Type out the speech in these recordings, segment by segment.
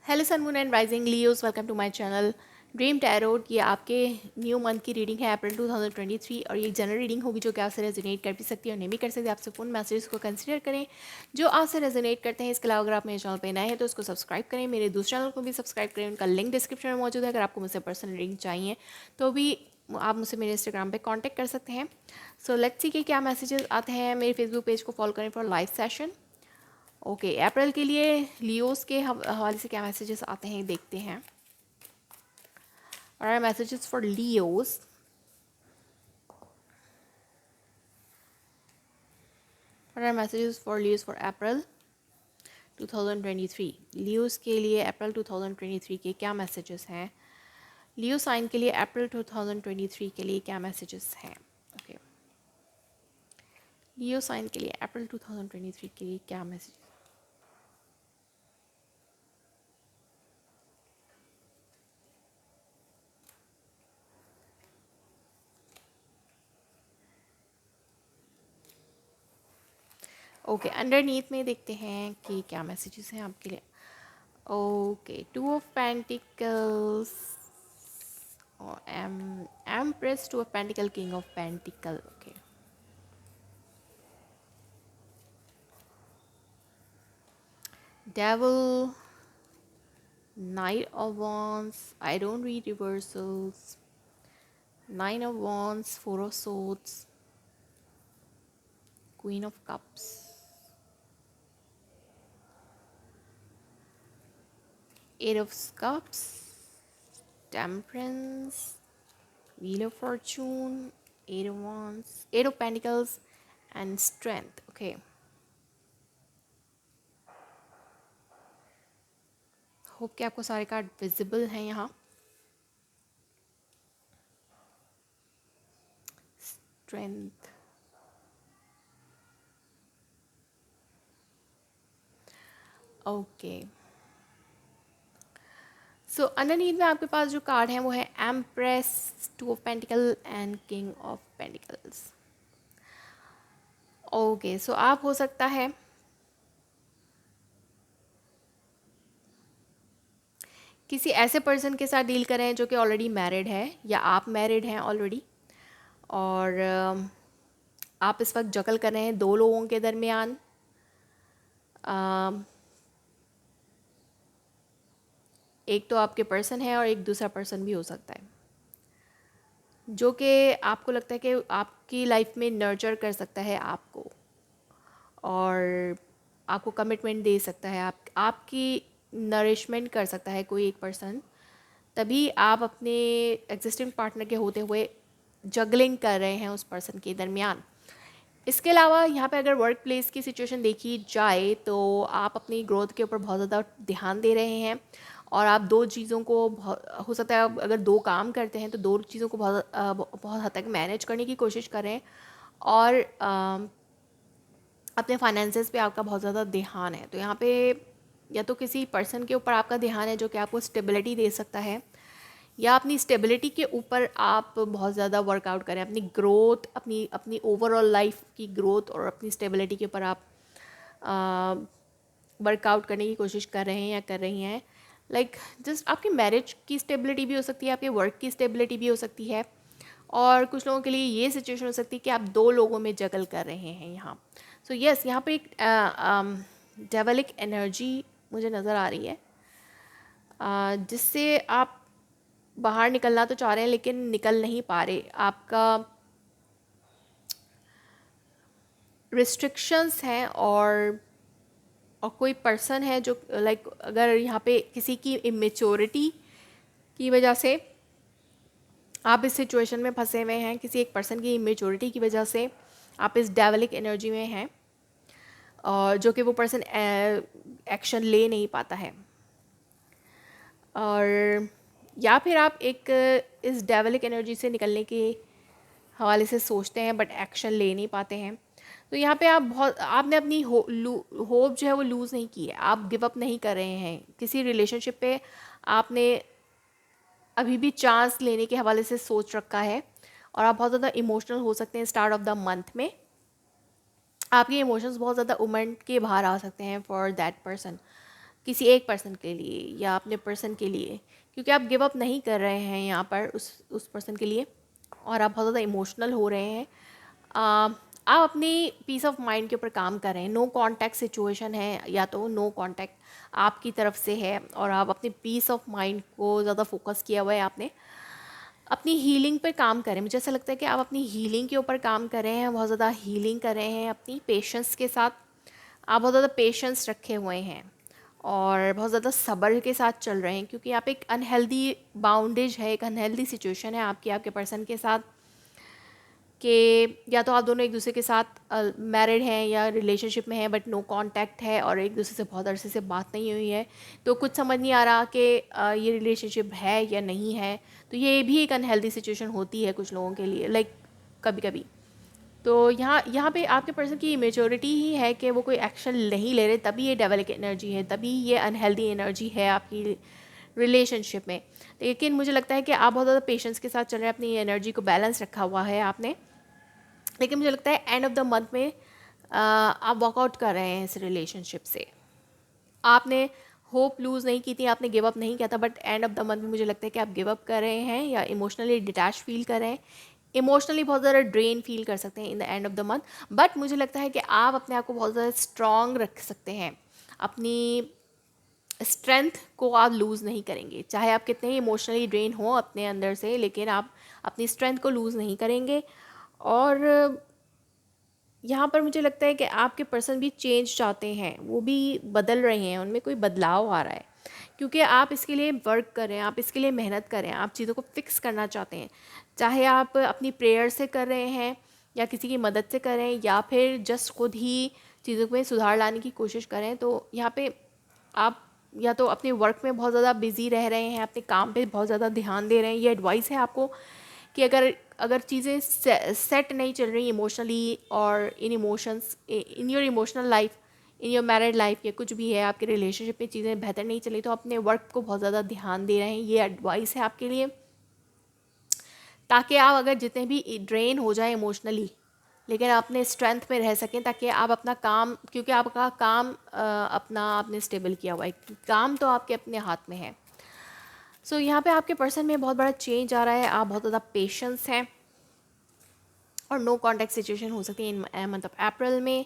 Hello sun moon and rising Leos, welcome to my channel dream tarot. ये आपके new month की reading है अप्रैल 2023 और ये जनरल रीडिंग होगी जो कि आपसे रेजोनेट कर भी सकती है और नहीं भी कर सकती। आपसे फोन मैसेजेस को कंसीडर करें जो आपसे रेजोनेट करते हैं। इसके अलावा अगर आप मेरे चैनल पे नए हैं तो उसको सब्सक्राइब करें, मेरे दूसरे चैनल को भी सब्सक्राइब करें। उनका लिंक डिस्क्रिप्शन में मौजूद है। अगर आपको मुझसे पर्सनल रीडिंग चाहिए तो भी आप मुझसे मेरे इंस्टाग्राम पे कांटेक्ट कर सकते हैं। सो लेट्स सी कि क्या मैसेजेस आते हैं। मेरे फेसबुक पेज को फॉलो करें फॉर लाइव सेशन। ओके, अप्रैल के लिए लियोस के हवाले से क्या मैसेजेस आते हैं देखते हैं। और मैसेजेस फॉर लियोस। और messages for Leos for April 2023। Leos के लिए अप्रैल 2023 के क्या मैसेजेस हैं। लियो साइन के लिए अप्रैल 2023 के लिए क्या मैसेजेस हैं। ओके, लियो साइन के लिए अप्रैल 2023 के लिए क्या मैसेजेस। ओके, अंडरनीथ में देखते हैं कि क्या मैसेजेस हैं आपके लिए। ओके, टू ऑफ पेंटिकल्स और empress, two of pentacle, king of pentacle. Okay, devil, knight of wands. I don't read reversals. Nine of wands, four of swords, queen of cups, eight of cups, temperance, wheel of fortune, eight of wands, eight of pentacles and strength. Okay, hope कि आपको सारे card visible हैं यहाँ। Strength, okay. सो underneath में आपके पास जो card हैं वो है empress, two of pentacle and king of pentacles. Okay, so आप हो सकता है किसी ऐसे पर्सन के साथ डील करें जो कि ऑलरेडी मैरिड है या आप मैरिड हैं ऑलरेडी और आप इस वक्त जकल कर रहे हैं दो लोगों के दरमियान। एक तो आपके पर्सन है और एक दूसरा पर्सन भी हो सकता है जो कि आपको लगता है कि आपकी लाइफ में नर्चर कर सकता है आपको और आपको कमिटमेंट दे सकता है, आपकी नरिशमेंट कर सकता है कोई एक पर्सन। तभी आप अपने एग्जिस्टिंग पार्टनर के होते हुए जगलिंग कर रहे हैं उस पर्सन के दरमियान। इसके अलावा यहाँ पे अगर वर्क प्लेस की सिचुएशन देखी जाए तो आप अपनी ग्रोथ के ऊपर बहुत ज़्यादा ध्यान दे रहे हैं और आप दो चीज़ों को हो सकता है अगर दो काम करते हैं तो दो चीज़ों को बहुत हद तक मैनेज करने की कोशिश करें और अपने फाइनेंसेस पे आपका बहुत ज़्यादा ध्यान है। तो यहाँ पे या तो किसी पर्सन के ऊपर आपका ध्यान है जो कि आपको स्टेबिलिटी दे सकता है या अपनी स्टेबिलिटी के ऊपर आप बहुत ज़्यादा वर्कआउट करें, अपनी ग्रोथ, अपनी अपनी ओवरऑल लाइफ की ग्रोथ और अपनी स्टेबिलिटी के ऊपर आप वर्कआउट करने की कोशिश कर रहे हैं या कर रही हैं। लाइक जस्ट आपकी मैरिज की स्टेबिलिटी भी हो सकती है, आपके वर्क की स्टेबिलिटी भी हो सकती है और कुछ लोगों के लिए ये सिचुएशन हो सकती है कि आप दो लोगों में जगल कर रहे हैं यहाँ। सो यस, यहाँ पे एक डेवलिक एनर्जी मुझे नज़र आ रही है जिससे आप बाहर निकलना तो चाह रहे हैं लेकिन निकल नहीं पा रहे। आपका रिस्ट्रिक्शंस हैं और कोई पर्सन है जो लाइक अगर यहाँ पे किसी की इमेच्योरिटी की वजह से आप इस सिचुएशन में फंसे हुए हैं, किसी एक पर्सन की इमेच्योरिटी की वजह से आप इस डेवलिक एनर्जी में हैं और जो कि वो पर्सन एक्शन ले नहीं पाता है और या फिर आप एक इस डेवलिक एनर्जी से निकलने के हवाले से सोचते हैं बट एक्शन ले नहीं पाते हैं। तो यहाँ पे आपने अपनी होप जो है वो लूज़ नहीं की है, आप गिव अप नहीं कर रहे हैं किसी रिलेशनशिप पे। आपने अभी भी चांस लेने के हवाले से सोच रखा है और आप बहुत ज़्यादा इमोशनल हो सकते हैं स्टार्ट ऑफ द मंथ में। आपके इमोशंस बहुत ज़्यादा उमंड के बाहर आ सकते हैं फॉर दैट पर्सन किसी एक पर्सन के लिए या अपने पर्सन के लिए, क्योंकि आप गिव अप नहीं कर रहे हैं यहाँ पर उस पर्सन के लिए, और आप बहुत ज़्यादा इमोशनल हो रहे हैं। आप अपनी पीस ऑफ माइंड के ऊपर काम कर रहे हैं। नो कांटेक्ट सिचुएशन है, या तो नो कांटेक्ट आपकी तरफ से है और आप अपनी पीस ऑफ माइंड को ज़्यादा फोकस किया हुआ है। आपने अपनी हीलिंग पे काम करें। मुझे ऐसा लगता है कि आप अपनी हीलिंग के ऊपर काम कर रहे हैं, बहुत ज़्यादा हीलिंग कर रहे हैं अपनी पेशेंस के साथ। आप बहुत ज़्यादा पेशेंस रखे हुए हैं और बहुत ज़्यादा सब्र के साथ चल रहे हैं, क्योंकि आप एक अनहेल्दी बाउंडेज है, एक अनहेल्दी सिचुएशन है आपकी आपके पर्सन के साथ, कि या तो आप दोनों एक दूसरे के साथ मैरिड हैं या रिलेशनशिप में हैं, बट नो कांटेक्ट है और एक दूसरे से बहुत अरसे से बात नहीं हुई है, तो कुछ समझ नहीं आ रहा कि ये रिलेशनशिप है या नहीं है। तो ये भी एक अनहेल्दी सिचुएशन होती है कुछ लोगों के लिए, लाइक कभी कभी। तो यहाँ पे आपके पर्सन की इमेच्योरिटी ही है कि वो कोई एक्शन नहीं ले रहे, तभी ये डेवल एनर्जी है, तभी ये अनहेल्दी एनर्जी है आपकी रिलेशनशिप में। लेकिन मुझे लगता है कि आप बहुत ज़्यादा पेशेंस के साथ चल रहे हैं, अपनी एनर्जी को बैलेंस रखा हुआ है आपने। लेकिन मुझे लगता है एंड ऑफ द मंथ में आप वॉकआउट कर रहे हैं इस रिलेशनशिप से। आपने होप लूज़ नहीं की थी, आपने गिव अप नहीं किया था, but end of the month में मुझे लगता है कि आप गिव अप कर रहे हैं या इमोशनली डिटैच फील कर रहे हैं, इमोशनली बहुत ज़्यादा ड्रेन फील कर सकते हैं in the end of the month. But मुझे लगता है कि आप अपने आप को बहुत ज़्यादा स्ट्रॉन्ग रख सकते हैं, अपनी स्ट्रेंथ को आप लूज़ नहीं करेंगे, चाहे आप कितने ही इमोशनली ड्रेन हो अपने अंदर से, लेकिन आप अपनी स्ट्रेंथ को लूज़ नहीं करेंगे। और यहाँ पर मुझे लगता है कि आपके पर्सन भी चेंज चाहते हैं, वो भी बदल रहे हैं, उनमें कोई बदलाव आ रहा है, क्योंकि आप इसके लिए वर्क कर रहे हैं, आप इसके लिए मेहनत कर रहे हैं, आप चीज़ों को फिक्स करना चाहते हैं। चाहे आप अपनी प्रेयर से कर रहे हैं या किसी की मदद से कर रहे हैं या फिर जस्ट खुद ही चीज़ों में सुधार लाने की कोशिश करें, तो यहाँ पे आप या तो अपने वर्क में बहुत ज़्यादा बिजी रह रहे हैं, अपने काम पे बहुत ज़्यादा ध्यान दे रहे हैं। ये एडवाइस है आपको कि अगर अगर चीज़ें सेट नहीं चल रही इमोशनली और in emotions in your emotional life, in your married life, या कुछ भी है आपके रिलेशनशिप में चीज़ें बेहतर नहीं चली, तो अपने वर्क को बहुत ज़्यादा ध्यान दे रहे हैं। ये एडवाइस है आपके लिए, ताकि आप अगर जितने भी ड्रेन हो जाए इमोशनली, लेकिन आप अपने स्ट्रेंथ में रह सकें, ताकि आप अपना काम, क्योंकि आपका काम अपना आपने स्टेबल किया हुआ है, काम तो आपके अपने हाथ में है। सो यहाँ पे आपके पर्सन में बहुत बड़ा चेंज आ रहा है, आप बहुत ज़्यादा पेशेंस हैं और नो कॉन्टैक्ट सिचुएशन हो सकती है इन मंथ ऑफ अप्रैल में।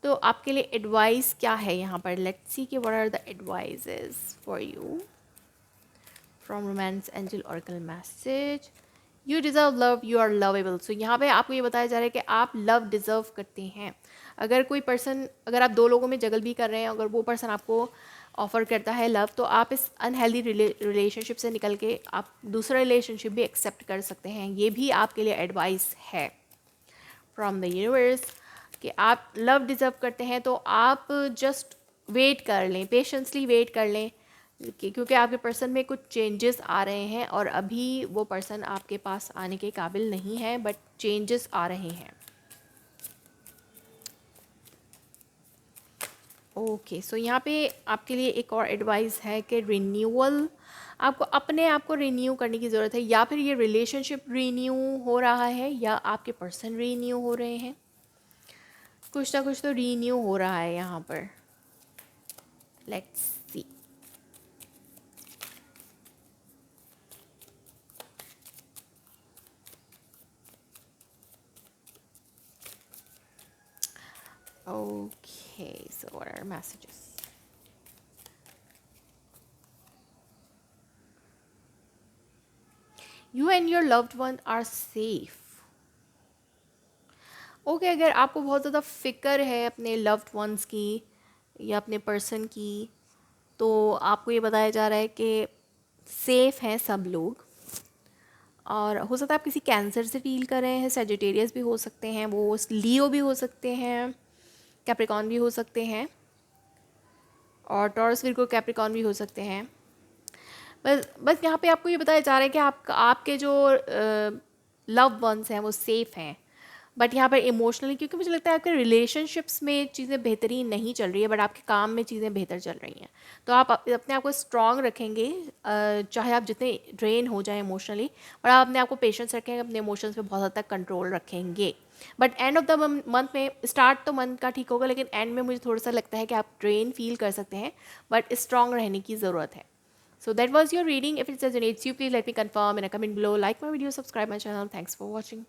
तो आपके लिए एडवाइस क्या है यहाँ पर, लेट्स सी कि what are the advises for you from romance angel oracle message. You deserve love, you are lovable. So यहाँ पे आपको ये बताया जा रहा है कि आप लव डिज़र्व करते हैं। अगर कोई पर्सन, अगर आप दो लोगों में जगल भी कर रहे हैं, अगर वो पर्सन आपको ऑफ़र करता है लव, तो आप इस अनहेल्दी रिलेशनशिप से निकल के आप दूसरा रिलेशनशिप भी एक्सेप्ट कर सकते हैं। ये भी आपके लिए एडवाइस है फ्रॉम द यूनिवर्स कि आप लव डिज़र्व करते हैं, तो आप जस्ट वेट कर लें, पेशेंसली वेट कर लें, क्योंकि आपके पर्सन में कुछ चेंजेस आ रहे हैं और अभी वो पर्सन आपके पास आने के काबिल नहीं है, बट चेंजेस आ रहे हैं। ओके, सो यहाँ पे आपके लिए एक और एडवाइस है कि रिन्यूअल, आपको अपने आप को रिन्यू करने की ज़रूरत है, या फिर ये रिलेशनशिप रिन्यू हो रहा है या आपके पर्सन रिन्यू हो रहे हैं, कुछ ना कुछ तो रिन्यू हो रहा है यहाँ पर। Let's C. Okay, so what are messages? You and your loved one are safe. Okay, अगर आपको बहुत ज़्यादा फ़िक्र है अपने लव्ड वंस की या अपने पर्सन की, तो आपको ये बताया जा रहा है कि सेफ़ हैं सब लोग। और हो सकता है आप किसी कैंसर से डील कर रहे हैं, सेजिटेरियस भी हो सकते हैं, वो लियो भी हो सकते हैं, कैप्रिकॉन भी हो सकते हैं, और टॉरस विर्गो कैप्रिकॉन भी हो सकते हैं। बस यहाँ पे आपको ये बताया जा रहा है कि आपके जो लव वंस हैं वो सेफ़ हैं, बट यहाँ पर इमोशनली, क्योंकि मुझे लगता है आपके रिलेशनशिप्स में चीज़ें बेहतरीन नहीं चल रही है, बट आपके काम में चीज़ें बेहतर चल रही हैं, तो आप अपने आप को स्ट्रॉन्ग रखेंगे, चाहे आप जितने ड्रेन हो जाए इमोशनली, और आप अपने आप को पेशेंस रखेंगे, अपने इमोशंस पे बहुत हद तक कंट्रोल रखेंगे। But end of the month में, स्टार्ट तो मंथ का ठीक होगा, लेकिन एंड में मुझे थोड़ा सा लगता है कि आप ड्रेन फील कर सकते हैं, बट स्ट्रांग रहने की ज़रूरत है. So that was your reading. If it resonates you, please let me confirm in a comment below. Like my video, subscribe my channel. Thanks for watching.